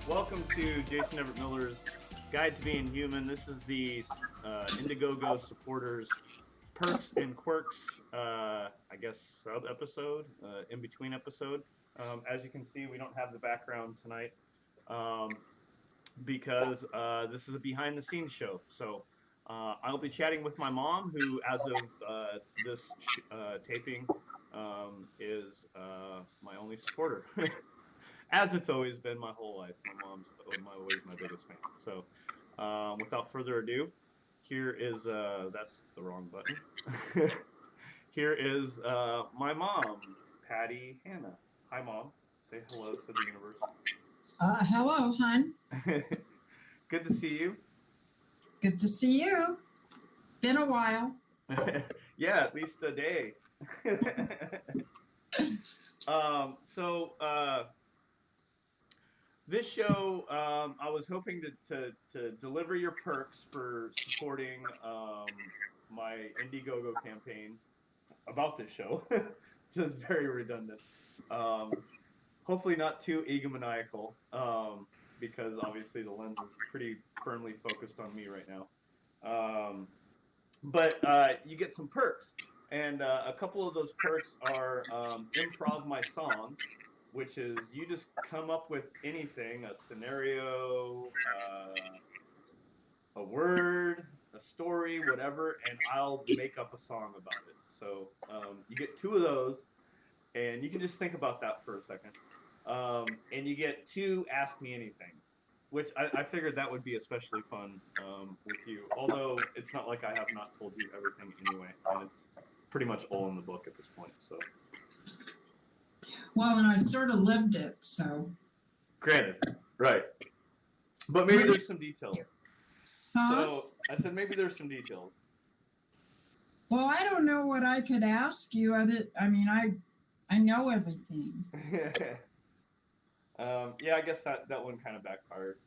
Welcome to Jason Everett Miller's Guide to Being Human. This is the Indiegogo supporters Perks and Quirks, I guess, sub episode, in between episode. As you can see, we don't have the background tonight because this is a behind the scenes show. So I'll be chatting with my mom, who, as of this taping, is my only supporter. As it's always been my whole life. My mom's always my biggest fan. So without further ado, here is that's the wrong button. Here is my mom, Patty Hannah. Hi, Mom. Say hello to the universe. Hello, hon. Good to see you. Good to see you. Been a while. Yeah, at least a day. This show, I was hoping to deliver your perks for supporting my Indiegogo campaign about this show. It's very redundant. Hopefully not too egomaniacal, because obviously the lens is pretty firmly focused on me right now. But you get some perks, and a couple of those perks are Improv My Song, which is you just come up with anything, a scenario, a word, a story, whatever, and I'll make up a song about it. So you get two of those, and you can just think about that for a second. And you get two Ask Me Anythings, which I figured that would be especially fun with you, although it's not like I have not told you everything anyway, and it's pretty much all in the book at this point, so... Well, and I sort of lived it, so. Granted, right. But maybe there's some details. Huh? So I said maybe there's some details. Well, I don't know what I could ask you. I know everything. Yeah, I guess that one kind of backfired.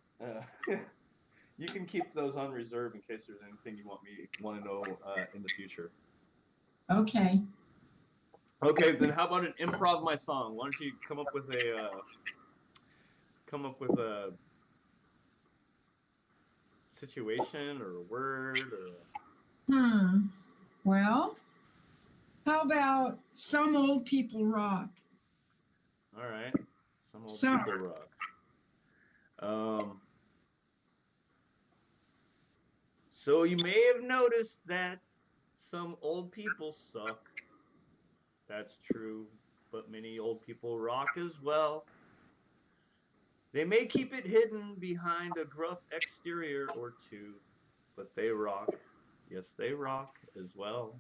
You can keep those on reserve in case there's anything you want to know in the future. Okay. Okay, then how about an Improv My Song? Why don't you come up with a situation or a word or... Well, how about Some Old People Rock? All right. Some old people rock. So you may have noticed that some old people suck. That's true, but many old people rock as well. They may keep it hidden behind a gruff exterior or two, but they rock. Yes, they rock as well.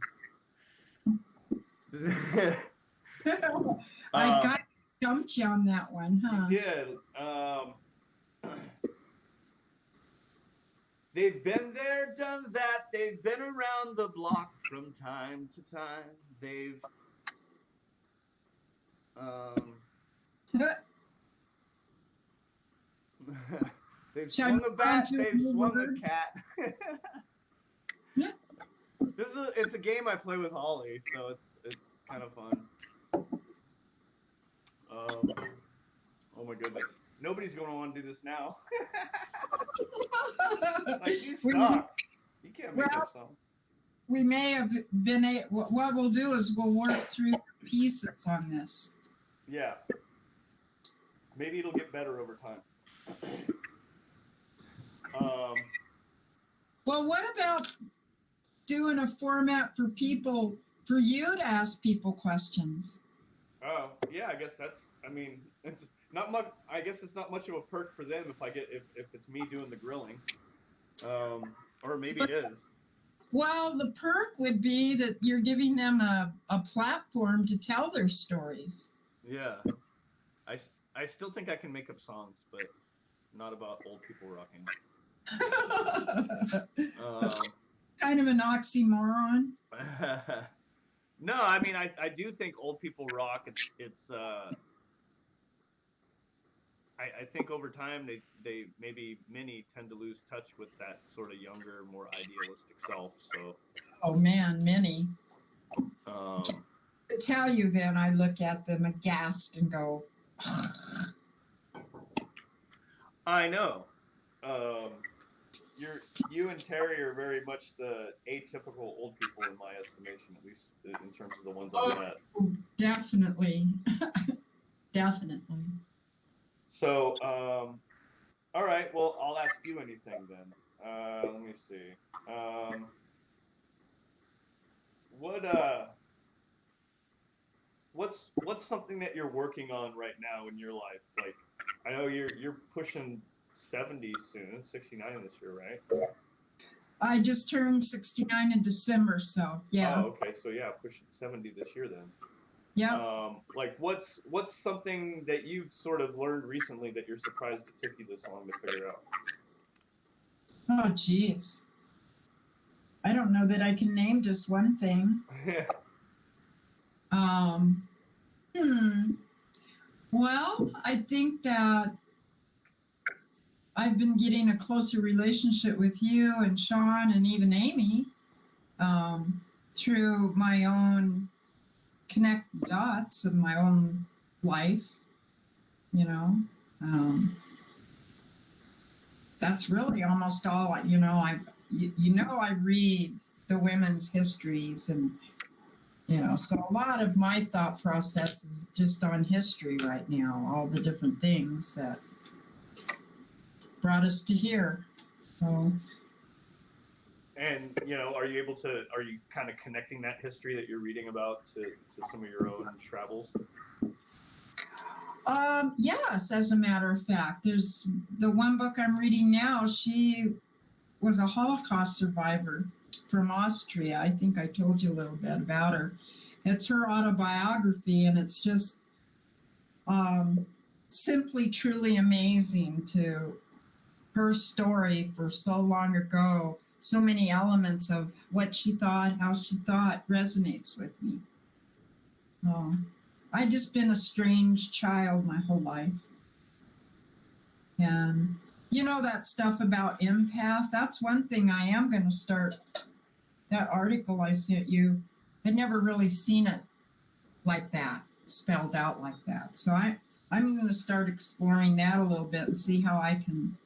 I got stumped you on that one, huh? You did. They've been there, done that. They've been around the block from time to time. They've they've swung a bat, they've swung a cat. It's a game I play with Holly, so it's kind of fun. Oh my goodness. Nobody's going to want to do this now. Like, you suck. You can't make up songs. We may have been what we'll do is we'll work through pieces on this. Yeah. Maybe it'll get better over time. Well, what about doing a format for you to ask people questions? Oh, yeah, I guess it's not much. I guess it's not much of a perk for them if it's me doing the grilling. Or maybe it is. Well, the perk would be that you're giving them a platform to tell their stories. Yeah. I still think I can make up songs, but not about old people rocking. Kind of an oxymoron. No, I mean I do think old people rock. It's I think over time they maybe many tend to lose touch with that sort of younger, more idealistic self. So. Oh man, many. To tell you, then I look at them aghast and go. I know. Um, you and Terry are very much the atypical old people in my estimation, at least in terms of the ones I've Oh, met. definitely. Definitely. So, all right. Well, I'll ask you anything then. Let me see. What what's something that you're working on right now in your life? Like, I know you're pushing 70 soon, 69 this year, right? I just turned 69 in December, so yeah. Oh, okay. So yeah, pushing 70 this year then. Yep. Like what's something that you've sort of learned recently that you're surprised it took you this long to figure out? Oh, geez. I don't know that I can name just one thing. Um, hmm. Well, I think that I've been getting a closer relationship with you and Sean and even Amy um, through my own connect the dots of my own life, you know. Um, that's really almost all, I read the women's histories and, so a lot of my thought process is just on history right now, all the different things that brought us to here. So, And are you able to? Are you kind of connecting that history that you're reading about to some of your own travels? yes, as a matter of fact, there's the one book I'm reading now. She was a Holocaust survivor from Austria. I think I told you a little bit about her. It's her autobiography, and it's just um, simply truly amazing to her story for so long ago. So many elements of what she thought, how she thought resonates with me. I've just been a strange child my whole life. And that stuff about empath, that's one thing I am going to start. That article I sent you, I'd never really seen it like that, spelled out like that. So I'm going to start exploring that a little bit and see how I can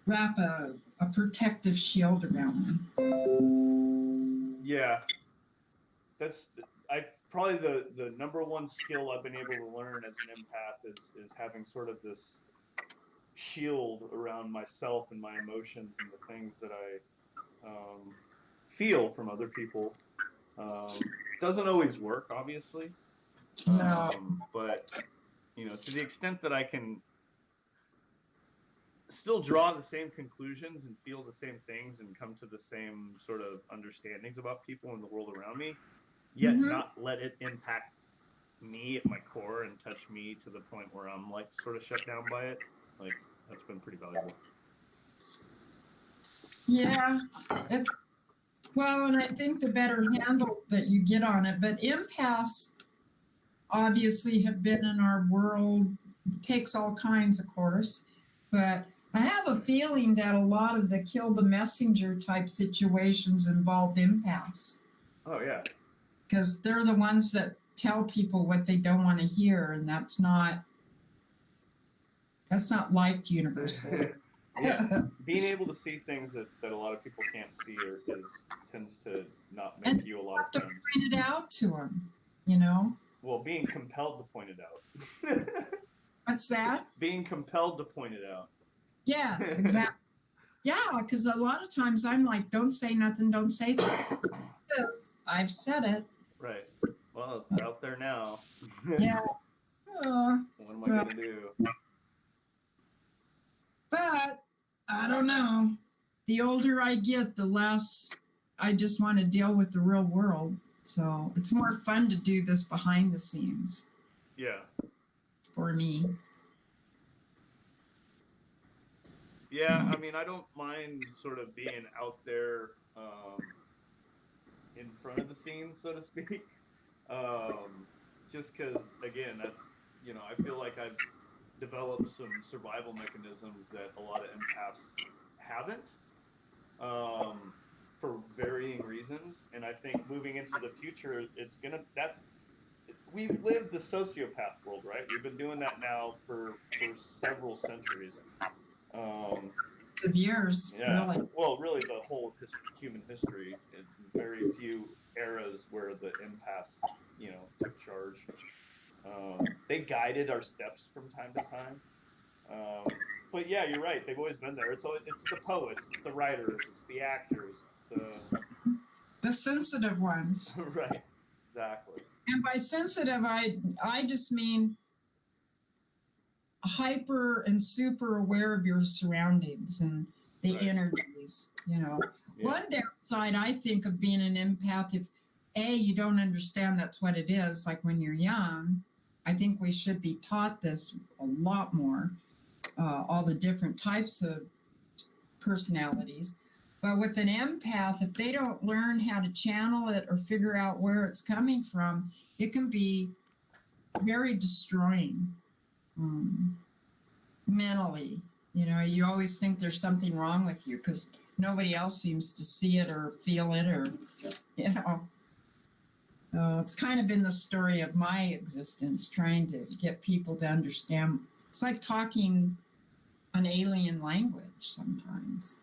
wrap a protective shield around me. Yeah, that's I probably the number one skill I've been able to learn as an empath is having sort of this shield around myself and my emotions and the things that I feel from other people. Doesn't always work, obviously, No. but to the extent that I can still draw the same conclusions and feel the same things and come to the same sort of understandings about people in the world around me, yet Mm-hmm. not let it impact me at my core and touch me to the point where I'm like sort of shut down by it. Like that's been pretty valuable. Yeah, it's well, and I think the better handle that you get on it, but empaths obviously have been in our world, takes all kinds, of course, but I have a feeling that a lot of the kill the messenger type situations involved empaths Oh yeah. because they're the ones that tell people what they don't want to hear, and that's not liked universally. Yeah. Being able to see things that a lot of people can't see tends to not make And you a you lot of have to friends. point it out to them. Well, being compelled to point it out. What's that? Being compelled to point it out. Yes, exactly. Yeah, because a lot of times I'm like, don't say nothing, don't say this. I've said it. Right. Well, it's out there now. Yeah. Uh, What am I but, gonna do? but I don't know. The older I get, the less I just want to deal with the real world. So it's more fun to do this behind the scenes Yeah. for me. Yeah. I mean, I don't mind sort of being out there in front of the scenes, so to speak. Um, just because, again, I feel like I've developed some survival mechanisms that a lot of empaths haven't, for varying reasons. And I think moving into the future, it's gonna that's we've lived the sociopath world, right? We've been doing that now for several centuries. Um, Of years, yeah, really. well, really, the whole of human history. It's very few eras where the empaths, took charge. They guided our steps from time to time. But yeah, you're right. They've always been there. It's the poets, it's the writers, it's the actors, it's the The sensitive ones. right, exactly. And by sensitive, I just mean hyper and super aware of your surroundings and the Right. energies, Yeah. One downside I think of being an empath, if you don't understand that's what it is, like when you're young, I think we should be taught this a lot more, all the different types of personalities. But with an empath, if they don't learn how to channel it or figure out where it's coming from, it can be very destroying. Mentally. You always think there's something wrong with you because nobody else seems to see it or feel it, or, you know. It's kind of been the story of my existence, trying to get people to understand. It's like talking an alien language sometimes.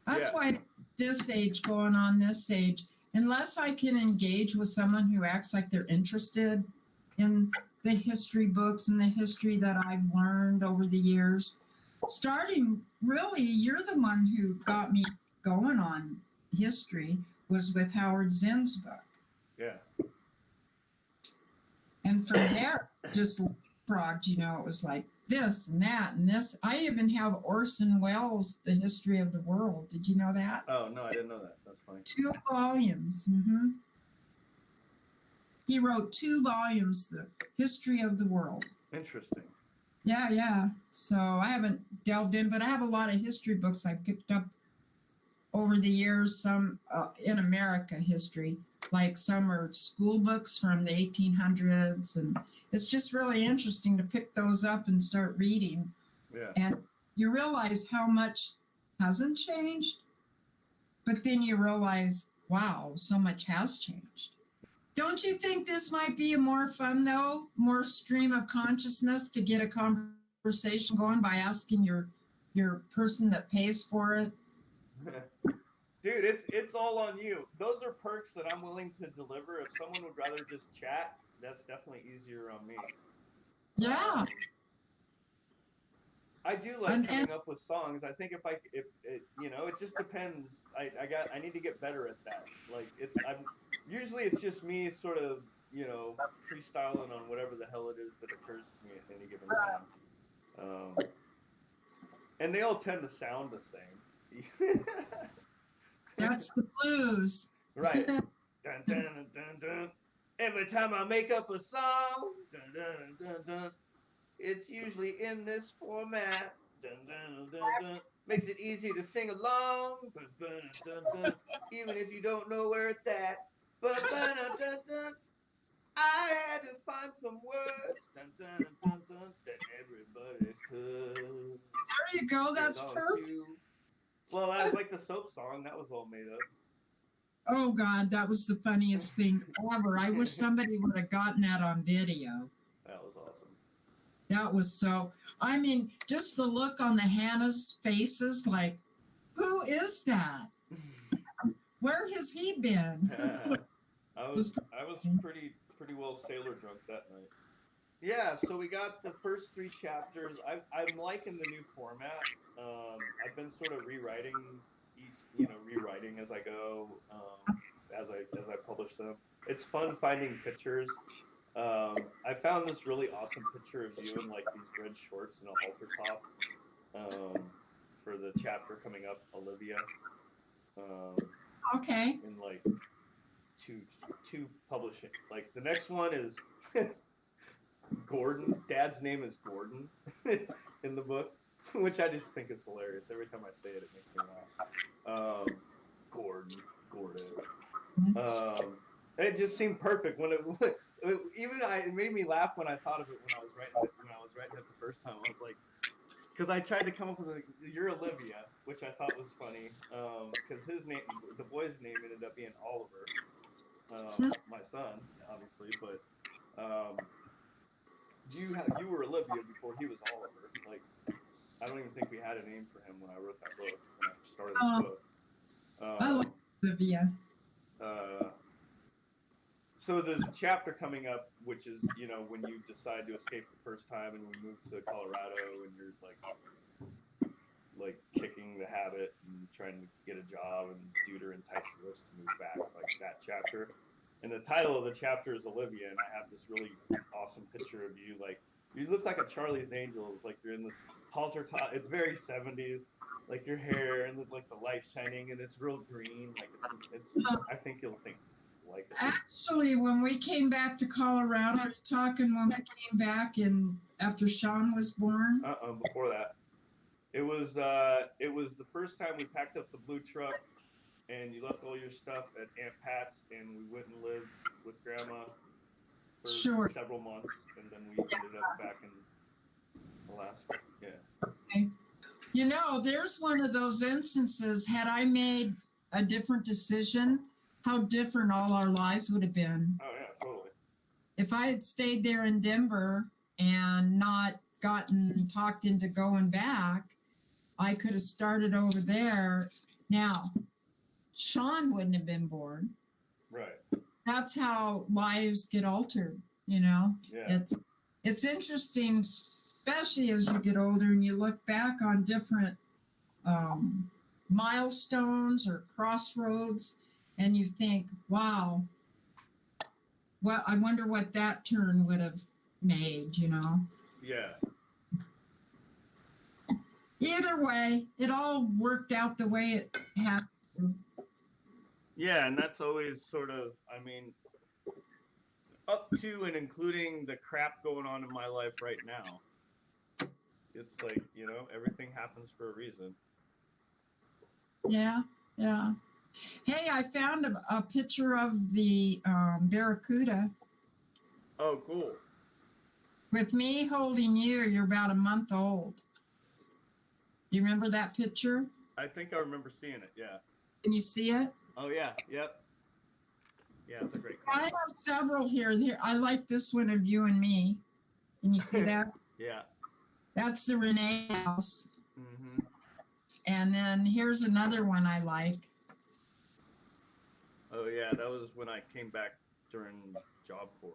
That's Yeah. why this age, going on this age, unless I can engage with someone who acts like they're interested in the history books and the history that I've learned over the years, starting really, you're the one who got me going on history, was with Howard Zinn's book. Yeah. And from there, just leapfrogged, it was like this and that and this. I even have Orson Welles' The History of the World. Did you know that? Oh, no, I didn't know that. That's funny. 2 volumes. Mm-hmm. He wrote 2 volumes, The History of the World. Interesting. Yeah. So I haven't delved in, but I have a lot of history books I picked up over the years, some in America history, like some are school books from the 1800s. And it's just really interesting to pick those up and start reading. Yeah. And you realize how much hasn't changed, but then you realize, wow, so much has changed. Don't you think this might be more fun, though? More stream of consciousness to get a conversation going by asking your person that pays for it? Dude, it's all on you. Those are perks that I'm willing to deliver. If someone would rather just chat, that's definitely easier on me. Yeah. I do like coming up with songs. I think if it just depends. I need to get better at that. Like usually it's just me sort of, freestyling on whatever the hell it is that occurs to me at any given time. And they all tend to sound the same. That's the blues. Right. Dun, dun, dun, dun. Every time I make up a song, dun, dun, dun, dun, it's usually in this format. Dun, dun, dun, dun. Makes it easy to sing along. Dun, dun, dun, dun, even if you don't know where it's at. But dun, dun, dun, I had to find some words dun, dun, dun, dun, that everybody could. There you go. That's perfect. Well, that's like the soap song. That was all made up. Oh, God, that was the funniest thing ever. I wish somebody would have gotten that on video. That was awesome. That was so, I mean, just the look on the Hannah's faces, like, who is that? Where has he been? I was pretty well sailor drunk that night. Yeah, so we got the first 3 chapters. I'm liking the new format. I've been sort of rewriting as I go, as I publish them. It's fun finding pictures. I found this really awesome picture of you in like these red shorts and a halter top, for the chapter coming up, Olivia. Okay. In like two publishing. Like the next one is Gordon. Dad's name is Gordon in the book, which I just think is hilarious. Every time I say it, it makes me laugh. Gordo. It just seemed perfect when it made me laugh when I thought of it when I was writing it the first time. I was like, because I tried to come up with you're Olivia, which I thought was funny, because his name, the boy's name, ended up being Oliver. my son, obviously, but um, you were Olivia before he was Oliver. Like, I don't even think we had a name for him when I wrote that book, when I started this Um, book. I like Um, Olivia. uh, so there's a chapter coming up, which is, when you decide to escape the first time and we move to Colorado and you're like kicking the habit and trying to get a job, and Deuter entices us to move back, like that chapter. And the title of the chapter is Olivia, and I have this really awesome picture of you. Like, you look like a Charlie's Angels, like you're in this halter top. It's very 70s, like your hair and like the light shining, and it's real green. Like it's. Uh, I think you'll like it. Actually, when we came back to Colorado, are you talking when we came back and after Sean was born? Before that, it was the first time we packed up the blue truck and you left all your stuff at Aunt Pat's, and we went and lived with Grandma for Sure. several months, and then we ended up back in Alaska. Yeah. Okay. There's one of those instances. Had I made a different decision, how different all our lives would have been. Oh yeah, totally. If I had stayed there in Denver and not gotten talked into going back, I could have started over there. Now, Sean wouldn't have been born. Right. That's how lives get altered, Yeah. It's interesting, especially as you get older and you look back on different milestones or crossroads, and you think, wow, well, I wonder what that turn would have made. Yeah. Either way, it all worked out the way it had to. Yeah, and that's always sort of, I mean, up to and including the crap going on in my life right now. It's like, everything happens for a reason. Yeah, yeah. Hey, I found a picture of the Barracuda Oh, cool. with me holding you. You're about a month old. Do you remember that picture? I think I remember seeing it. Yeah. Can you see it? Oh yeah. Yep. Yeah, it's a great I color. have several here. I like this one of you and me. Can you see that? Yeah. That's the Renee house. Mm-hmm. And then here's another one I like. Oh yeah, that was when I came back during Job Corps.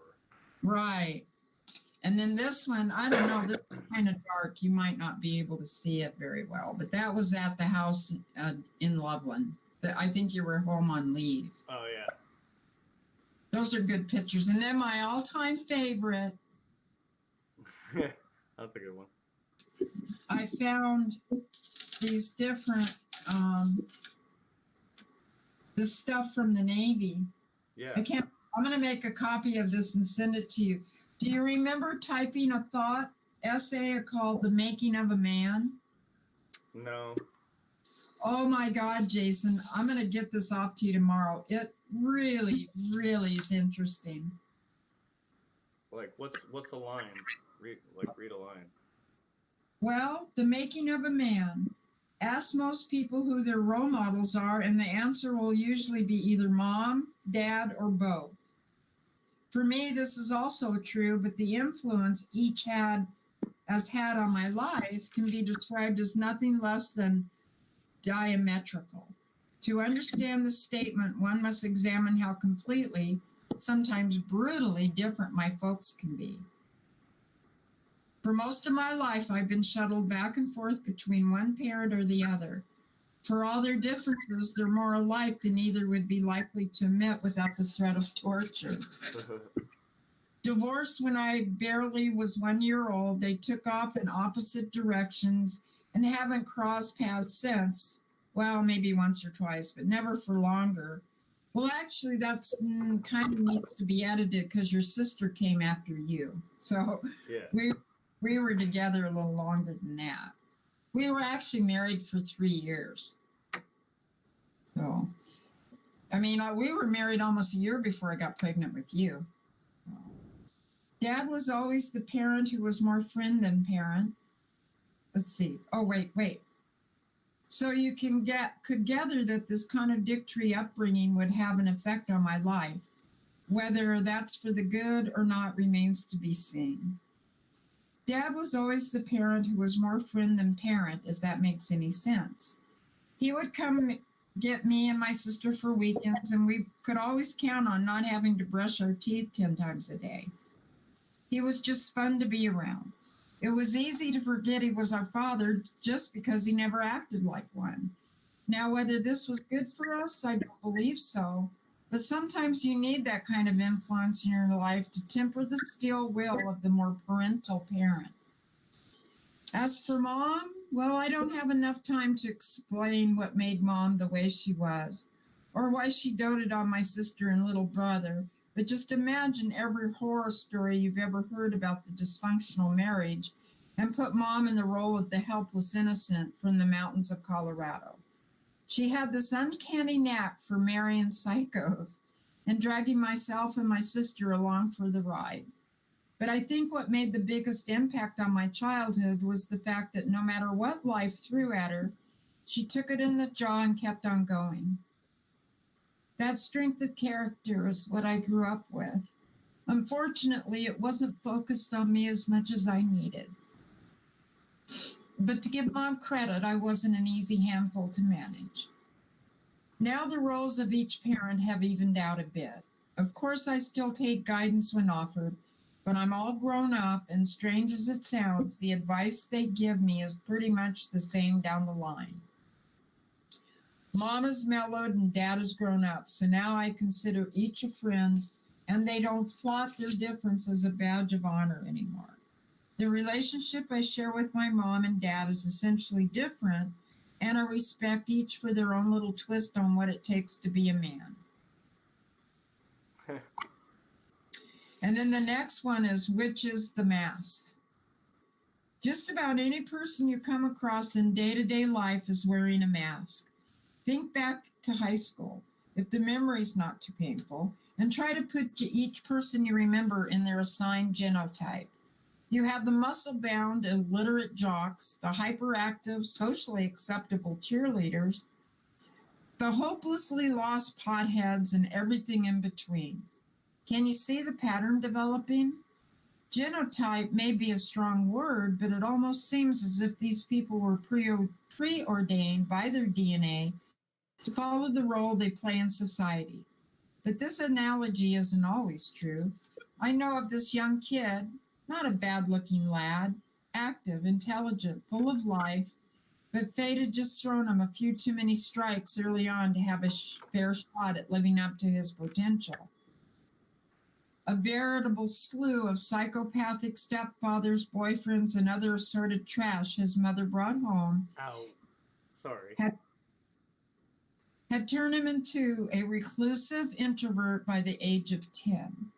Right. And then this one, I don't know, this is kind of dark. You might not be able to see it very well, but that was at the house in Loveland. I think you were home on leave. Oh yeah. Those are good pictures. And then my all-time favorite, That's a good one. I found these different, this stuff from the Navy. Yeah. I'm going to make a copy of this and send it to you. Do you remember typing a thought essay called The Making of a Man? No. Oh my God, Jason, I'm going to get this off to you tomorrow. It really, really is interesting. Like what's a line? Read a line. Well, The Making of a Man. Ask most people who their role models are, and the answer will usually be either mom, dad, or both. For me, this is also true, but the influence each had on my life can be described as nothing less than diametrical. To understand this statement, one must examine how completely, sometimes brutally different my folks can be. For most of my life, I've been shuttled back and forth between one parent or the other. For all their differences, they're more alike than either would be likely to admit without the threat of torture. Divorced when I barely was 1 year old, they took off in opposite directions and haven't crossed paths since. Well, maybe once or twice, but never for longer. Well, actually, that's kind of needs to be edited because your sister came after you. So Yeah. we were together a little longer than that. We were actually married for 3 years. So, I mean, we were married almost a year before I got pregnant with you. Dad was always the parent who was more friend than parent. Let's see. Oh, wait. So could gather that this contradictory upbringing would have an effect on my life. Whether that's for the good or not remains to be seen. Dad was always the parent who was more friend than parent, if that makes any sense. He would come get me and my sister for weekends, and we could always count on not having to brush our teeth 10 times a day. He was just fun to be around. It was easy to forget he was our father just because he never acted like one. Now, whether this was good for us, I don't believe so. But sometimes you need that kind of influence in your life to temper the steel will of the more parental parent. As for Mom, well, I don't have enough time to explain what made Mom the way she was, or why she doted on my sister and little brother. But just imagine every horror story you've ever heard about the dysfunctional marriage and put Mom in the role of the helpless innocent from the mountains of Colorado. She had this uncanny knack for marrying psychos and dragging myself and my sister along for the ride. But I think what made the biggest impact on my childhood was the fact that no matter what life threw at her, she took it in the jaw and kept on going. That strength of character is what I grew up with. Unfortunately, it wasn't focused on me as much as I needed. But to give Mom credit, I wasn't an easy handful to manage. Now the roles of each parent have evened out a bit. Of course, I still take guidance when offered, but I'm all grown up, and strange as it sounds, the advice they give me is pretty much the same down the line. Mom is mellowed and Dad has grown up, so now I consider each a friend, and they don't flaunt their difference as a badge of honor anymore. The relationship I share with my mom and dad is essentially different, and I respect each for their own little twist on what it takes to be a man. And then the next one is, which is the mask? Just about any person you come across in day-to-day life is wearing a mask. Think back to high school, if the memory's not too painful, and try to put each person you remember in their assigned genotype. You have the muscle-bound, illiterate jocks, the hyperactive, socially acceptable cheerleaders, the hopelessly lost potheads, and everything in between. Can you see the pattern developing? Genotype may be a strong word, but it almost seems as if these people were preordained by their DNA to follow the role they play in society. But this analogy isn't always true. I know of this young kid, not a bad-looking lad, active, intelligent, full of life, but fate had just thrown him a few too many strikes early on to have a fair shot at living up to his potential. A veritable slew of psychopathic stepfathers, boyfriends, and other assorted trash his mother brought home Ow. Sorry. had turned him into a reclusive introvert by the age of 10.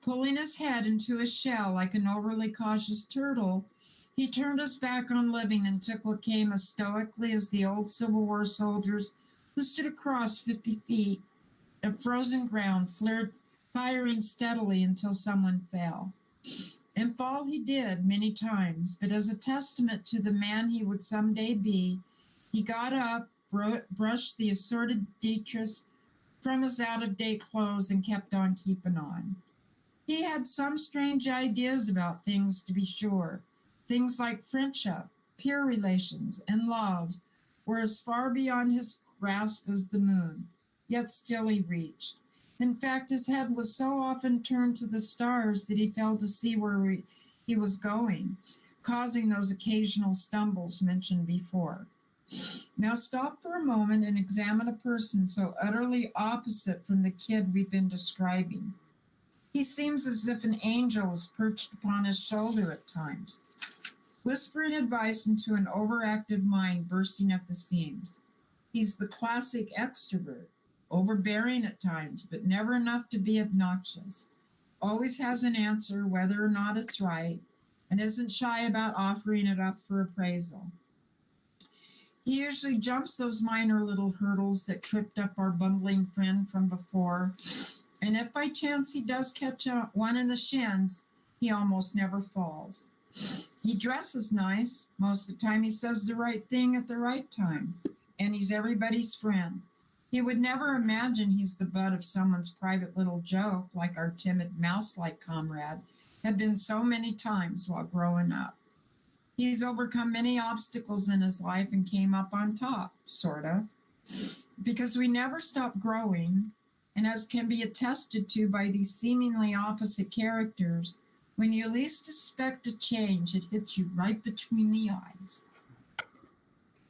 Pulling his head into his shell like an overly cautious turtle, he turned his back on living and took what came as stoically as the old Civil War soldiers who stood across 50 feet of frozen ground, firing steadily until someone fell. And fall he did many times, but as a testament to the man he would someday be, he got up, brushed the assorted detritus from his out-of-date clothes, and kept on keeping on. He had some strange ideas about things, to be sure. Things like friendship, peer relations, and love were as far beyond his grasp as the moon, yet still he reached. In fact, his head was so often turned to the stars that he failed to see where he was going, causing those occasional stumbles mentioned before. Now stop for a moment and examine a person so utterly opposite from the kid we've been describing. He seems as if an angel is perched upon his shoulder at times, whispering advice into an overactive mind bursting at the seams. He's the classic extrovert, overbearing at times, but never enough to be obnoxious. Always has an answer, whether or not it's right, and isn't shy about offering it up for appraisal. He usually jumps those minor little hurdles that tripped up our bungling friend from before, and if by chance he does catch one in the shins, he almost never falls. He dresses nice. Most of the time he says the right thing at the right time, and he's everybody's friend. He would never imagine he's the butt of someone's private little joke, like our timid mouse-like comrade had been so many times while growing up. He's overcome many obstacles in his life and came up on top, sort of, because we never stop growing. And as can be attested to by these seemingly opposite characters, when you least expect a change, it hits you right between the eyes.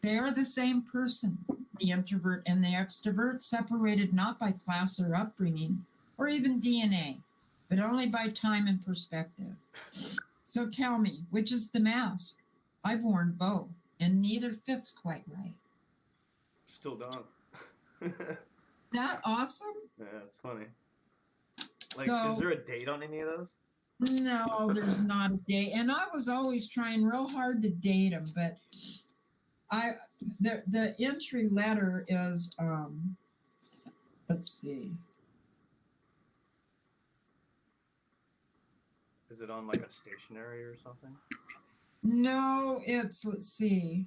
They are the same person, the introvert and the extrovert, separated not by class or upbringing, or even DNA, but only by time and perspective. So tell me, which is the mask? I've worn both, and neither fits quite right. Still don't. That awesome? Yeah, it's funny. Like, So, is there a date on any of those? no, there's not a date. And I was always trying real hard to date him, but the entry letter is let's see. Is it on like a stationery or something? No, it's let's see.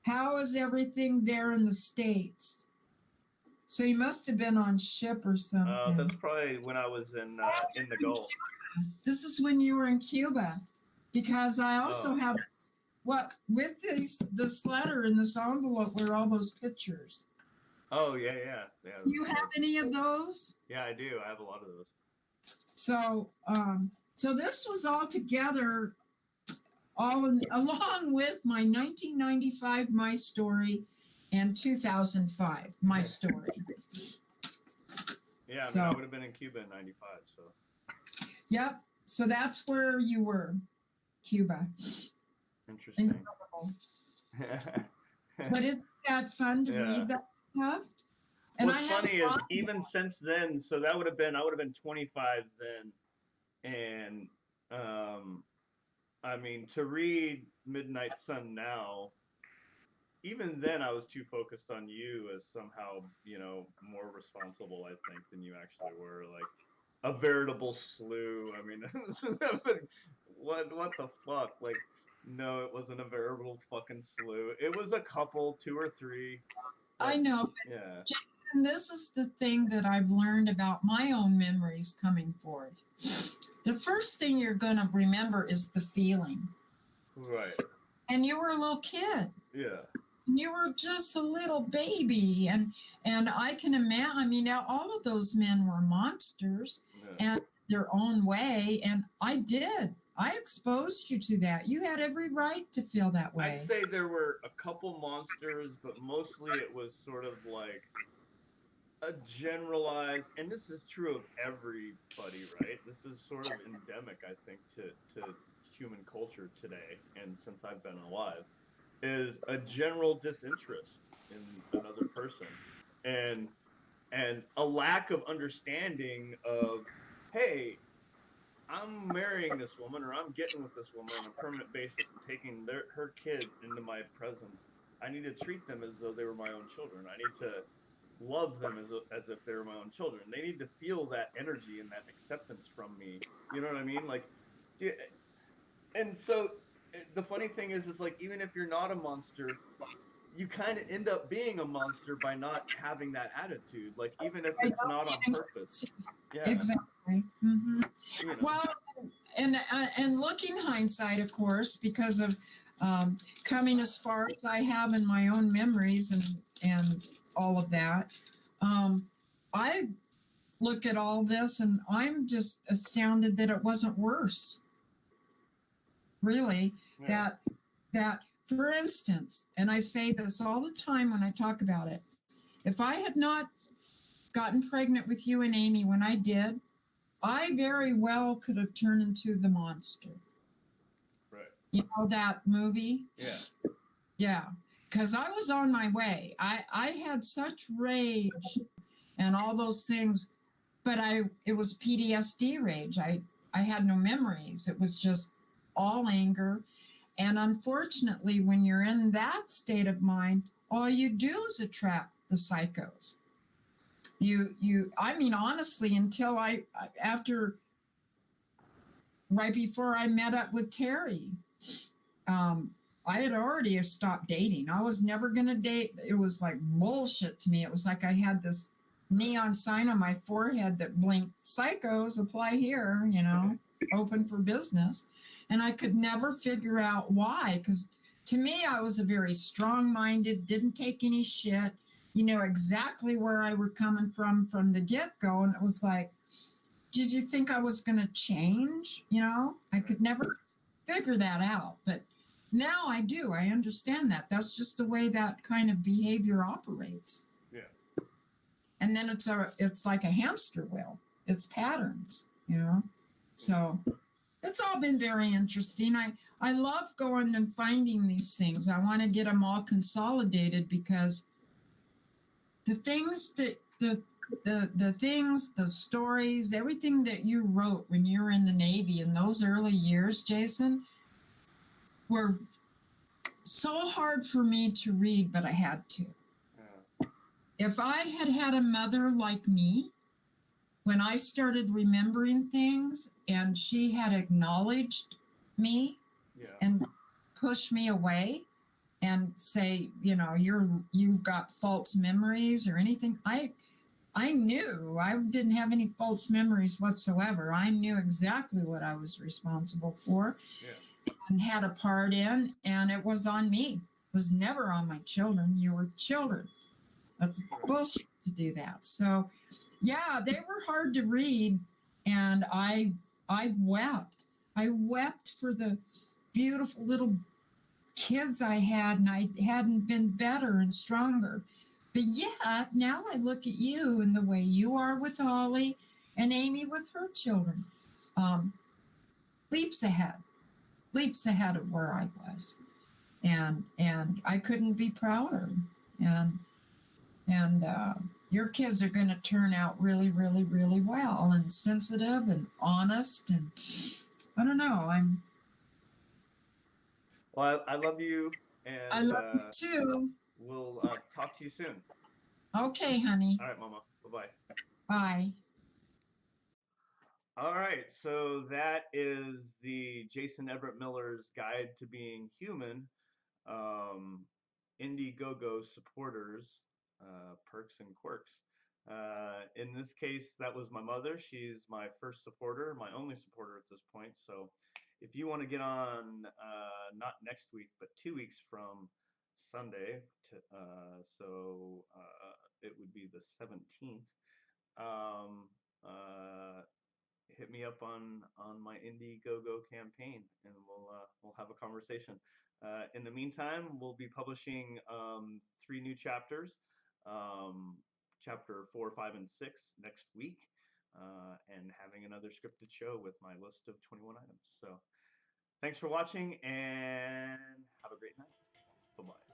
How is everything there in the States? So you must have been on ship or something. That's probably when I was in the Gulf. This is when you were in Cuba, because I also have what with this letter in this envelope were all those pictures. Oh yeah. Do you have any of those? Yeah, I do. I have a lot of those. So so this was all together, along with my 1995 My Story and 2005 My Story. Yeah, I would have been in Cuba in '95. So. Yep. So that's where you were, Cuba. Interesting. Incredible. But isn't that fun to read that stuff? And what's funny is even since then, so I would have been 25 then, and I mean, to read Midnight Sun now, even then I was too focused on you as somehow, more responsible, I think, than you actually were. Like a veritable slew. I mean, what the fuck? Like, no, it wasn't a veritable fucking slew. It was a couple, 2 or 3. I know. Yeah. Jason, this is the thing that I've learned about my own memories coming forth. The first thing you're going to remember is the feeling. Right. And you were a little kid. Yeah. You were just a little baby. And I can imagine, I mean, now all of those men were monsters and their own way. And I exposed you to that. You had every right to feel that way. I'd say there were a couple monsters, but mostly it was sort of like a generalized, and this is true of everybody, right? This is sort of endemic, I think, to human culture today, and since I've been alive, is a general disinterest in another person, and a lack of understanding of, hey, I'm marrying this woman, or I'm getting with this woman on a permanent basis and taking her kids into my presence. I need to treat them as though they were my own children. I need to love them as if they were my own children. They need to feel that energy and that acceptance from me. You know what I mean? Like, and so the funny thing is like, even if you're not a monster, you kind of end up being a monster by not having that attitude. Like, even if it's not on purpose. Yeah. Exactly. Mm-hmm. Well, and looking hindsight, of course, because of coming as far as I have in my own memories and all of that, I look at all this and I'm just astounded that it wasn't worse. Really, that for instance, and I say this all the time when I talk about it, if I had not gotten pregnant with you and Amy when I did, I very well could have turned into the monster. Right. You know that movie? Yeah. Yeah. Because I was on my way. I had such rage and all those things, but it was PTSD rage. I had no memories. It was just all anger. And unfortunately, when you're in that state of mind, all you do is attract the psychos. I mean, honestly, until right before I met up with Terry, I had already stopped dating. I was never going to date. It was like bullshit to me. It was like I had this neon sign on my forehead that blinked, psychos apply here, open for business. And I could never figure out why. Because to me, I was a very strong minded, didn't take any shit, exactly where I were coming from the get go. And it was like, did you think I was going to change? I could never figure that out. But now I do. I understand that. That's just the way that kind of behavior operates. Yeah. And then it's like a hamster wheel. It's patterns, So it's all been very interesting. I love going and finding these things. I want to get them all consolidated because the things that the things, the stories, everything that you wrote when you were in the Navy in those early years, Jason, were so hard for me to read, but I had to. Yeah. If I had had a mother like me, when I started remembering things and she had acknowledged me and pushed me away and say, you've got false memories or anything, I knew I didn't have any false memories whatsoever. I knew exactly what I was responsible for and had a part in, and it was on me. It was never on my children. You were children. That's bullshit to do that. So, yeah, they were hard to read, and I wept. I wept for the beautiful little kids I had, and I hadn't been better and stronger. But yeah, now I look at you and the way you are with Holly and Amy with her children. Leaps ahead of where I was. And I couldn't be prouder. And your kids are going to turn out really, really, really well and sensitive and honest. And I don't know. Well, I love you, and I love you too. We'll talk to you soon. Okay, honey. All right, Mama. Bye-bye. Bye. All right, so that is the Jason Everett Miller's Guide to Being Human. Indiegogo supporters, perks and quirks. In this case, that was my mother. She's my first supporter, my only supporter at this point. So if you want to get on, not next week, but 2 weeks from Sunday, it would be the 17th. Um, uh, Hit me up on my Indiegogo campaign, and we'll have a conversation. In the meantime, we'll be publishing 3 new chapters, chapter 4, 5, and 6 next week, and having another scripted show with my list of 21 items. So thanks for watching, and have a great night. Bye-bye.